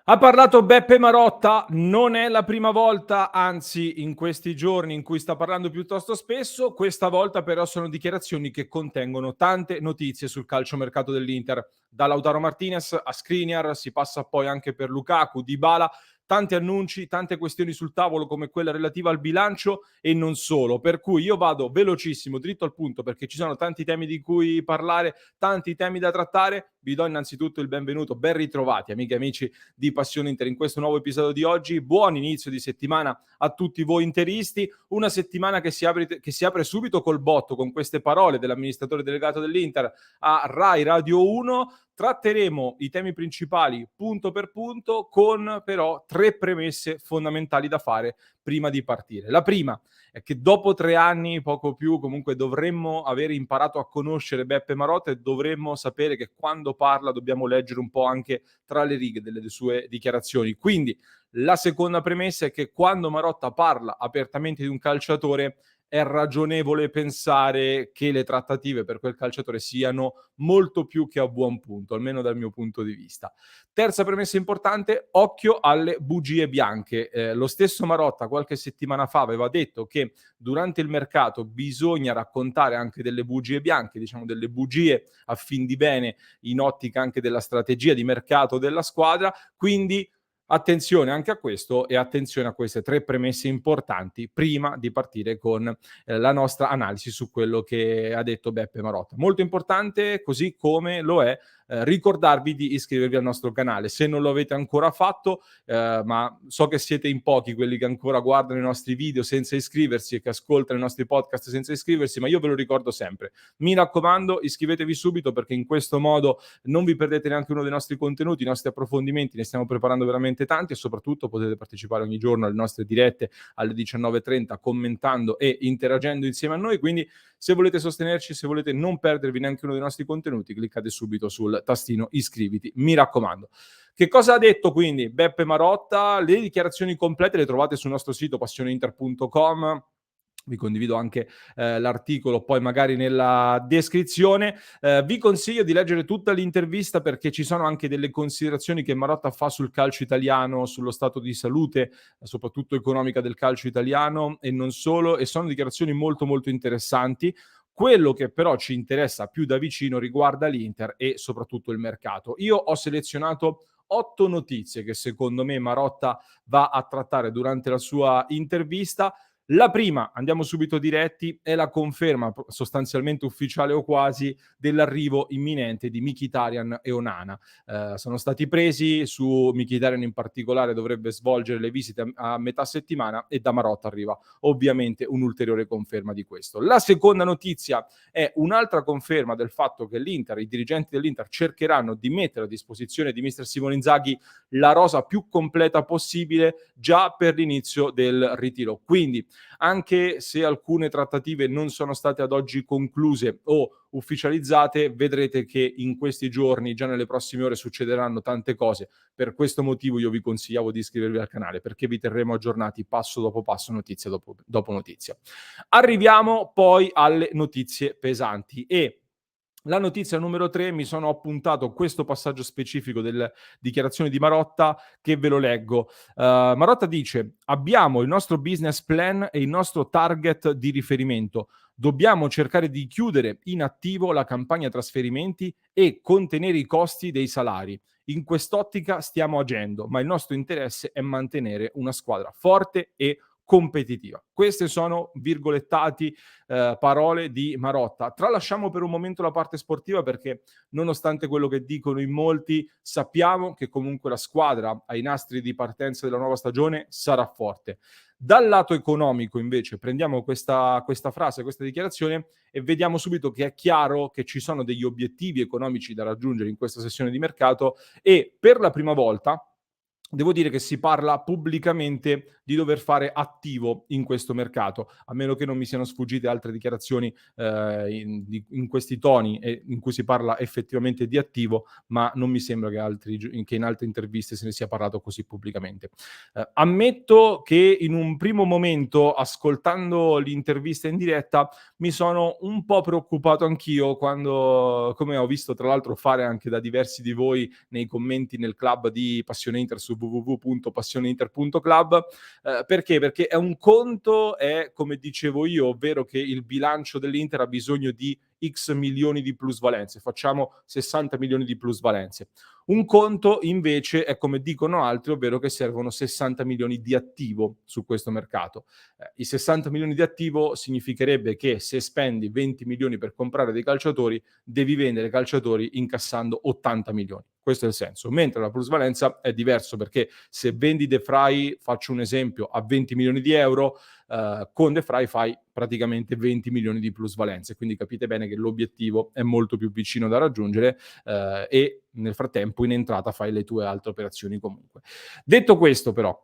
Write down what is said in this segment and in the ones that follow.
Ha parlato Beppe Marotta, non è la prima volta, anzi in questi giorni in cui sta parlando piuttosto spesso, questa volta però sono dichiarazioni che contengono tante notizie sul calciomercato dell'Inter. Da Lautaro Martinez a Skriniar si passa poi anche per Lukaku, Dybala, tanti annunci, tante questioni sul tavolo come quella relativa al bilancio e non solo, per cui io vado velocissimo, dritto al punto perché ci sono tanti temi di cui parlare, tanti temi da trattare. Vi do innanzitutto il benvenuto, ben ritrovati amiche e amici di Passione Inter in questo nuovo episodio di oggi. Buon inizio di settimana a tutti voi interisti, una settimana che si apre subito col botto con queste parole dell'amministratore delegato dell'Inter a Rai Radio 1. Tratteremo i temi principali punto per punto con però tre premesse fondamentali da fare prima di partire. La prima è che dopo 3 anni, poco più, comunque dovremmo aver imparato a conoscere Beppe Marotta e dovremmo sapere che quando parla dobbiamo leggere un po' anche tra le righe delle sue dichiarazioni. Quindi la seconda premessa è che quando Marotta parla apertamente di un calciatore è ragionevole pensare che le trattative per quel calciatore siano molto più che a buon punto, almeno dal mio punto di vista. Terza premessa importante, occhio alle bugie bianche. Lo stesso Marotta qualche settimana fa aveva detto che durante il mercato bisogna raccontare anche delle bugie bianche, diciamo delle bugie a fin di bene in ottica anche della strategia di mercato della squadra, quindi attenzione anche a questo e attenzione a queste tre premesse importanti prima di partire con la nostra analisi su quello che ha detto Beppe Marotta. Molto importante, così come lo è ricordarvi di iscrivervi al nostro canale se non lo avete ancora fatto, ma so che siete in pochi quelli che ancora guardano i nostri video senza iscriversi e che ascoltano i nostri podcast senza iscriversi, ma io ve lo ricordo sempre. Mi raccomando, iscrivetevi subito perché in questo modo non vi perdete neanche uno dei nostri contenuti, i nostri approfondimenti, ne stiamo preparando veramente tanti e soprattutto potete partecipare ogni giorno alle nostre dirette alle 19:30 commentando e interagendo insieme a noi, quindi se volete sostenerci, se volete non perdervi neanche uno dei nostri contenuti, cliccate subito sul tastino iscriviti, mi raccomando. Che cosa ha detto quindi Beppe Marotta? Le dichiarazioni complete le trovate sul nostro sito passioneinter.com. Vi condivido anche l'articolo poi magari nella descrizione. Vi consiglio di leggere tutta l'intervista perché ci sono anche delle considerazioni che Marotta fa sul calcio italiano, sullo stato di salute, soprattutto economica del calcio italiano e non solo, e sono dichiarazioni molto molto interessanti. Quello che però ci interessa più da vicino riguarda l'Inter e soprattutto il mercato. Io ho selezionato 8 notizie che secondo me Marotta va a trattare durante la sua intervista. La prima, andiamo subito diretti, è la conferma sostanzialmente ufficiale o quasi dell'arrivo imminente di Mkhitaryan e Onana. Sono stati presi, su Mkhitaryan in particolare dovrebbe svolgere le visite a metà settimana e da Marotta arriva ovviamente un'ulteriore conferma di questo. La seconda notizia è un'altra conferma del fatto che l'Inter, i dirigenti dell'Inter cercheranno di mettere a disposizione di mister Simone Inzaghi la rosa più completa possibile già per l'inizio del ritiro. Quindi anche se alcune trattative non sono state ad oggi concluse o ufficializzate, vedrete che in questi giorni, già nelle prossime ore, succederanno tante cose. Per questo motivo io vi consigliavo di iscrivervi al canale, perché vi terremo aggiornati passo dopo passo, notizia dopo notizia. Arriviamo poi alle notizie pesanti e la notizia numero 3, mi sono appuntato questo passaggio specifico delle dichiarazioni di Marotta che ve lo leggo. Marotta dice: abbiamo il nostro business plan e il nostro target di riferimento. Dobbiamo cercare di chiudere in attivo la campagna trasferimenti e contenere i costi dei salari. In quest'ottica stiamo agendo, ma il nostro interesse è mantenere una squadra forte e competitiva. Queste sono virgolettati parole di Marotta. Tralasciamo per un momento la parte sportiva perché nonostante quello che dicono in molti, sappiamo che comunque la squadra ai nastri di partenza della nuova stagione sarà forte. Dal lato economico invece prendiamo questa frase, questa dichiarazione e vediamo subito che è chiaro che ci sono degli obiettivi economici da raggiungere in questa sessione di mercato e per la prima volta devo dire che si parla pubblicamente di dover fare attivo in questo mercato, a meno che non mi siano sfuggite altre dichiarazioni in questi toni in cui si parla effettivamente di attivo, ma non mi sembra che in altre interviste se ne sia parlato così pubblicamente. Ammetto che in un primo momento, ascoltando l'intervista in diretta, mi sono un po' preoccupato anch'io quando, come ho visto tra l'altro fare anche da diversi di voi nei commenti nel club di Passione Inter su www.passioneinter.club. Perché? Perché un conto è, come dicevo io, ovvero che il bilancio dell'Inter ha bisogno di X milioni di plusvalenze, facciamo 60 milioni di plusvalenze. Un conto invece è come dicono altri, ovvero che servono 60 milioni di attivo su questo mercato. I 60 milioni di attivo significherebbe che se spendi 20 milioni per comprare dei calciatori, devi vendere calciatori incassando 80 milioni. Questo è il senso. Mentre la plusvalenza è diverso, perché se vendi De Vrij, faccio un esempio, a 20 milioni di euro, con De Vrij fai praticamente 20 milioni di plusvalenze. Quindi capite bene che l'obiettivo è molto più vicino da raggiungere, e nel frattempo in entrata fai le tue altre operazioni comunque. Detto questo però,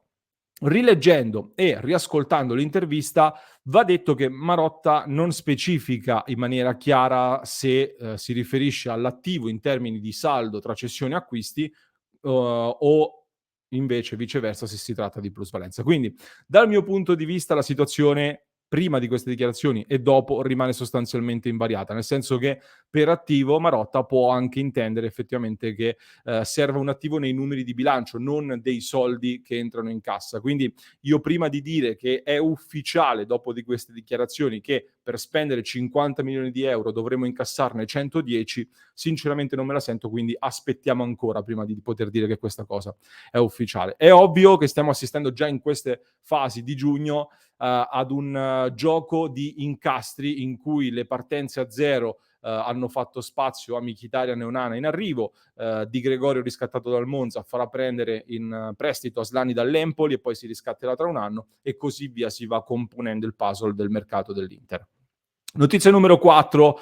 rileggendo e riascoltando l'intervista, va detto che Marotta non specifica in maniera chiara se si riferisce all'attivo in termini di saldo tra cessioni e acquisti, o invece viceversa se si tratta di plusvalenza. Quindi dal mio punto di vista la situazione prima di queste dichiarazioni e dopo rimane sostanzialmente invariata, nel senso che per attivo Marotta può anche intendere effettivamente che serva un attivo nei numeri di bilancio, non dei soldi che entrano in cassa. Quindi io prima di dire che è ufficiale dopo di queste dichiarazioni che per spendere 50 milioni di euro dovremo incassarne 110, sinceramente non me la sento, quindi aspettiamo ancora prima di poter dire che questa cosa è ufficiale. È ovvio che stiamo assistendo già in queste fasi di giugno ad un gioco di incastri in cui le partenze a zero hanno fatto spazio a Mkhitaryan e Onana in arrivo, Di Gregorio riscattato dal Monza farà prendere in prestito Aslani dall'Empoli e poi si riscatterà tra un anno e così via si va componendo il puzzle del mercato dell'Inter. Notizia numero 4,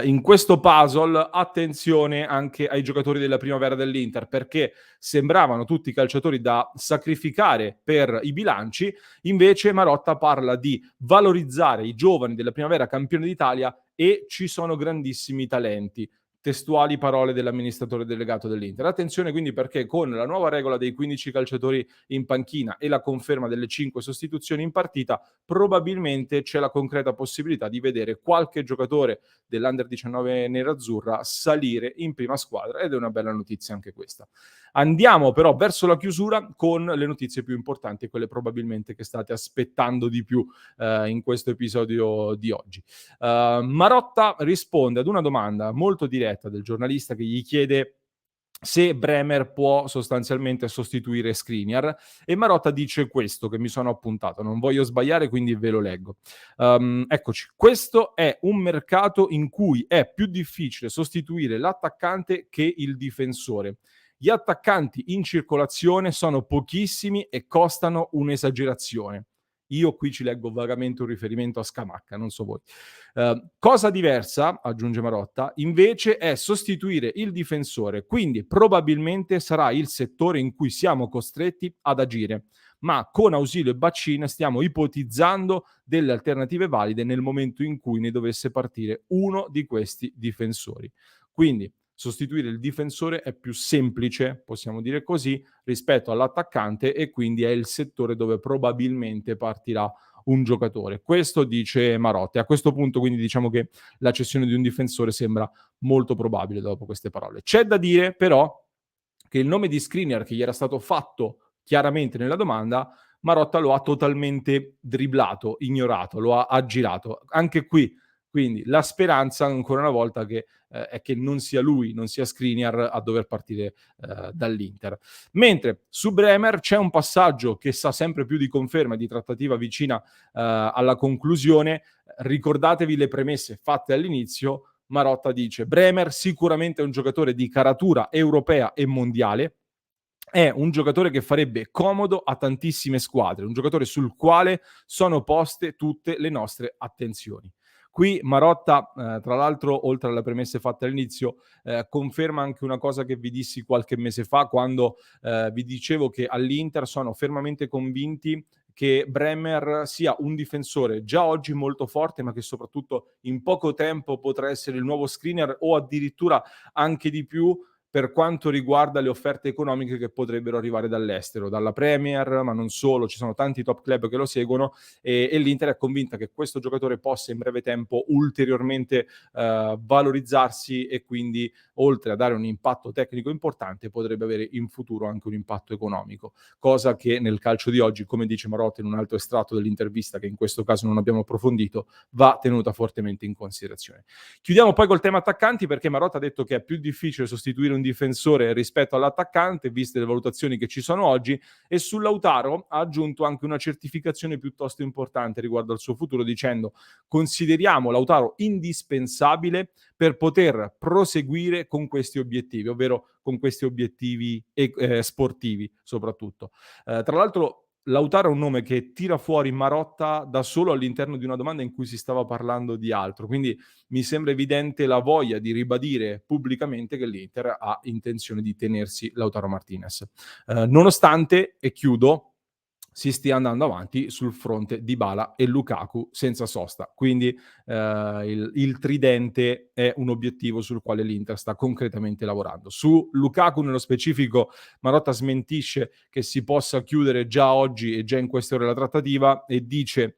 in questo puzzle attenzione anche ai giocatori della primavera dell'Inter, perché sembravano tutti calciatori da sacrificare per i bilanci, invece Marotta parla di valorizzare i giovani della primavera campione d'Italia e ci sono grandissimi talenti. Testuali parole dell'amministratore delegato dell'Inter. Attenzione quindi perché con la nuova regola dei 15 calciatori in panchina e la conferma delle 5 sostituzioni in partita, probabilmente c'è la concreta possibilità di vedere qualche giocatore dell'Under 19 nerazzurra salire in prima squadra ed è una bella notizia anche questa. Andiamo però verso la chiusura con le notizie più importanti, quelle probabilmente che state aspettando di più in questo episodio di oggi. Marotta risponde ad una domanda molto diretta del giornalista che gli chiede se Bremer può sostanzialmente sostituire Skriniar e Marotta dice questo che mi sono appuntato, non voglio sbagliare quindi ve lo leggo. Eccoci, questo è un mercato in cui è più difficile sostituire l'attaccante che il difensore. Gli attaccanti in circolazione sono pochissimi e costano un'esagerazione. Io qui ci leggo vagamente un riferimento a Scamacca, non so voi. Cosa diversa, aggiunge Marotta, invece è sostituire il difensore, quindi probabilmente sarà il settore in cui siamo costretti ad agire, ma con Ausilio e Baccin stiamo ipotizzando delle alternative valide nel momento in cui ne dovesse partire uno di questi difensori. Quindi sostituire il difensore è più semplice, possiamo dire così, rispetto all'attaccante e quindi è il settore dove probabilmente partirà un giocatore. Questo dice Marotta. A questo punto quindi diciamo che la cessione di un difensore sembra molto probabile dopo queste parole. C'è da dire però che il nome di Skriniar che gli era stato fatto chiaramente nella domanda, Marotta lo ha totalmente dribblato, ignorato, lo ha aggirato. Anche qui quindi la speranza ancora una volta che è che non sia lui, non sia Skriniar a dover partire dall'Inter. Mentre su Bremer c'è un passaggio che sa sempre più di conferma, di trattativa vicina alla conclusione. Ricordatevi le premesse fatte all'inizio. Marotta dice Bremer sicuramente è un giocatore di caratura europea e mondiale, è un giocatore che farebbe comodo a tantissime squadre, un giocatore sul quale sono poste tutte le nostre attenzioni. Qui Marotta, tra l'altro, oltre alle premesse fatte all'inizio, conferma anche una cosa che vi dissi qualche mese fa quando vi dicevo che all'Inter sono fermamente convinti che Bremer sia un difensore già oggi molto forte, ma che soprattutto in poco tempo potrà essere il nuovo Skriniar o addirittura anche di più, per quanto riguarda le offerte economiche che potrebbero arrivare dall'estero, dalla Premier, ma non solo, ci sono tanti top club che lo seguono e l'Inter è convinta che questo giocatore possa in breve tempo ulteriormente valorizzarsi e quindi oltre a dare un impatto tecnico importante potrebbe avere in futuro anche un impatto economico, cosa che nel calcio di oggi, come dice Marotta in un altro estratto dell'intervista che in questo caso non abbiamo approfondito, va tenuta fortemente in considerazione. Chiudiamo poi col tema attaccanti perché Marotta ha detto che è più difficile sostituire un difensore rispetto all'attaccante, viste le valutazioni che ci sono oggi, e su Lautaro ha aggiunto anche una certificazione piuttosto importante riguardo al suo futuro dicendo: consideriamo Lautaro indispensabile per poter proseguire con questi obiettivi, ovvero con questi obiettivi sportivi soprattutto. Tra l'altro Lautaro è un nome che tira fuori Marotta da solo all'interno di una domanda in cui si stava parlando di altro, quindi mi sembra evidente la voglia di ribadire pubblicamente che l'Inter ha intenzione di tenersi Lautaro Martinez. Nonostante, e chiudo, si stia andando avanti sul fronte Dybala e Lukaku senza sosta. Quindi il tridente è un obiettivo sul quale l'Inter sta concretamente lavorando. Su Lukaku nello specifico Marotta smentisce che si possa chiudere già oggi e già in queste ore la trattativa e dice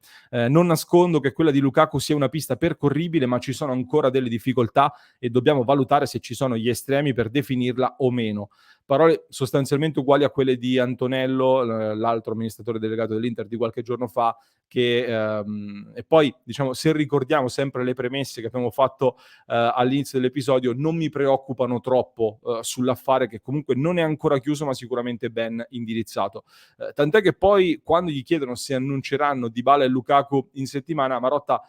non nascondo che quella di Lukaku sia una pista percorribile ma ci sono ancora delle difficoltà e dobbiamo valutare se ci sono gli estremi per definirla o meno. Parole sostanzialmente uguali a quelle di Antonello, l'altro amministratore delegato dell'Inter di qualche giorno fa, che e poi diciamo se ricordiamo sempre le premesse che abbiamo fatto all'inizio dell'episodio, non mi preoccupano troppo sull'affare che comunque non è ancora chiuso ma sicuramente ben indirizzato. Tant'è che poi quando gli chiedono se annunceranno Dybala e Lukaku in settimana, Marotta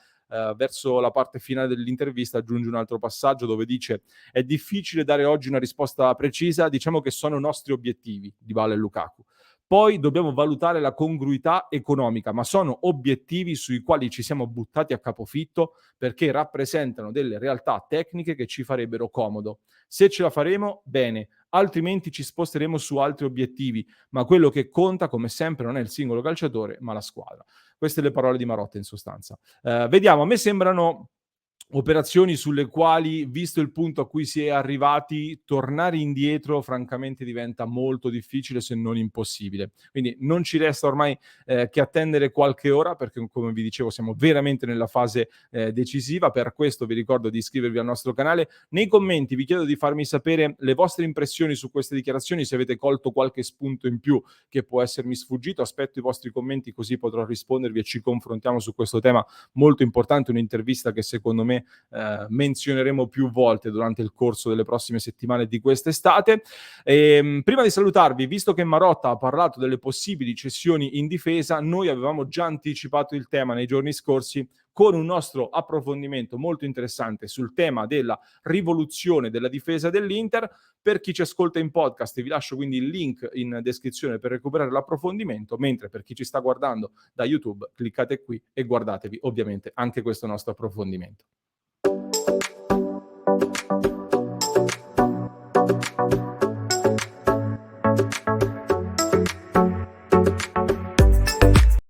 verso la parte finale dell'intervista aggiunge un altro passaggio dove dice: è difficile dare oggi una risposta precisa, diciamo che sono nostri obiettivi, Dybala e Lukaku. Poi dobbiamo valutare la congruità economica, ma sono obiettivi sui quali ci siamo buttati a capofitto perché rappresentano delle realtà tecniche che ci farebbero comodo. Se ce la faremo, bene, altrimenti ci sposteremo su altri obiettivi, ma quello che conta, come sempre, non è il singolo calciatore, ma la squadra. Queste le parole di Marotta in sostanza. Vediamo, a me sembrano operazioni sulle quali, visto il punto a cui si è arrivati, tornare indietro francamente diventa molto difficile se non impossibile. Quindi non ci resta ormai che attendere qualche ora perché come vi dicevo siamo veramente nella fase decisiva. Per questo vi ricordo di iscrivervi al nostro canale. Nei commenti vi chiedo di farmi sapere le vostre impressioni su queste dichiarazioni, se avete colto qualche spunto in più che può essermi sfuggito. Aspetto i vostri commenti così potrò rispondervi e ci confrontiamo su questo tema molto importante, un'intervista che secondo me menzioneremo più volte durante il corso delle prossime settimane di quest'estate. Prima di salutarvi, visto che Marotta ha parlato delle possibili cessioni in difesa, noi avevamo già anticipato il tema nei giorni scorsi con un nostro approfondimento molto interessante sul tema della rivoluzione della difesa dell'Inter. Per chi ci ascolta in podcast vi lascio quindi il link in descrizione per recuperare l'approfondimento, mentre per chi ci sta guardando da YouTube cliccate qui e guardatevi ovviamente anche questo nostro approfondimento.